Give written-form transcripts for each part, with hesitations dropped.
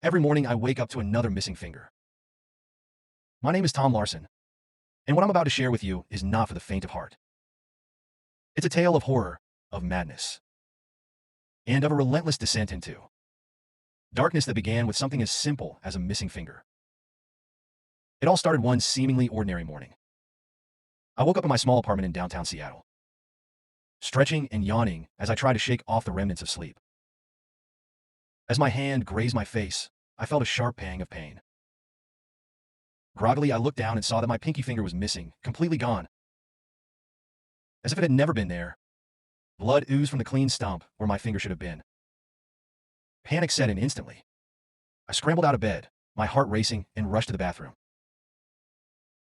Every morning I wake up to another missing finger. My name is Tom Larson, and what I'm about to share with you is not for the faint of heart. It's a tale of horror, of madness, and of a relentless descent into darkness that began with something as simple as a missing finger. It all started one seemingly ordinary morning. I woke up in my small apartment in downtown Seattle, stretching and yawning as I tried to shake off the remnants of sleep. As my hand grazed my face, I felt a sharp pang of pain. Groggily, I looked down and saw that my pinky finger was missing, completely gone. As if it had never been there, blood oozed from the clean stump where my finger should have been. Panic set in instantly. I scrambled out of bed, my heart racing, and rushed to the bathroom.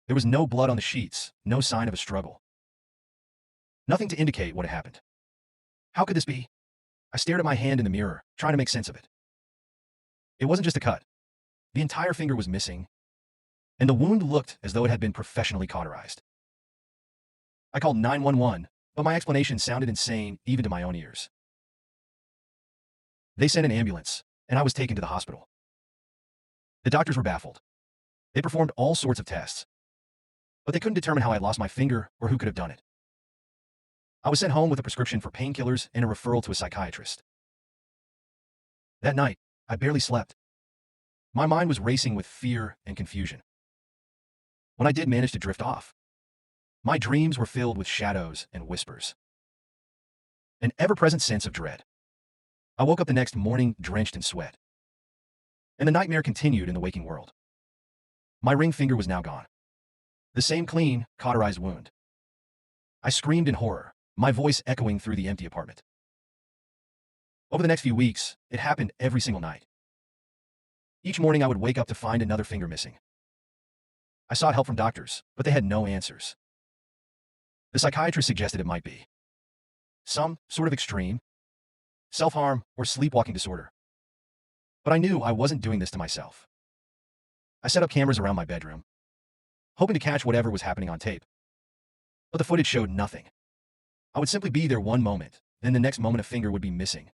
There was no blood on the sheets, no sign of a struggle. Nothing to indicate what had happened. How could this be? I stared at my hand in the mirror, trying to make sense of it. It wasn't just a cut. The entire finger was missing, and the wound looked as though it had been professionally cauterized. I called 911, but my explanation sounded insane even to my own ears. They sent an ambulance, and I was taken to the hospital. The doctors were baffled. They performed all sorts of tests, but they couldn't determine how I lost my finger or who could have done it. I was sent home with a prescription for painkillers and a referral to a psychiatrist. That night, I barely slept. My mind was racing with fear and confusion. When I did manage to drift off, my dreams were filled with shadows and whispers. An ever-present sense of dread. I woke up the next morning drenched in sweat. And the nightmare continued in the waking world. My ring finger was now gone. The same clean, cauterized wound. I screamed in horror, my voice echoing through the empty apartment. Over the next few weeks, it happened every single night. Each morning I would wake up to find another finger missing. I sought help from doctors, but they had no answers. The psychiatrist suggested it might be some sort of extreme, self-harm, or sleepwalking disorder. But I knew I wasn't doing this to myself. I set up cameras around my bedroom, hoping to catch whatever was happening on tape. But the footage showed nothing. I would simply be there one moment, then the next moment a finger would be missing.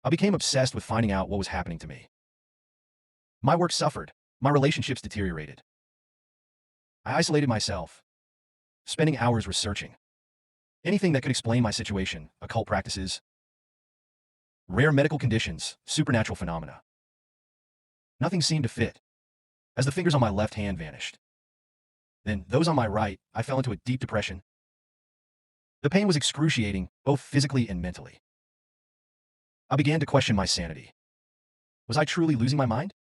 I became obsessed with finding out what was happening to me. My work suffered, my relationships deteriorated. I isolated myself, spending hours researching anything that could explain my situation, occult practices, rare medical conditions, supernatural phenomena. Nothing seemed to fit, as the fingers on my left hand vanished. Then, those on my right, I fell into a deep depression. The pain was excruciating, both physically and mentally. I began to question my sanity. Was I truly losing my mind?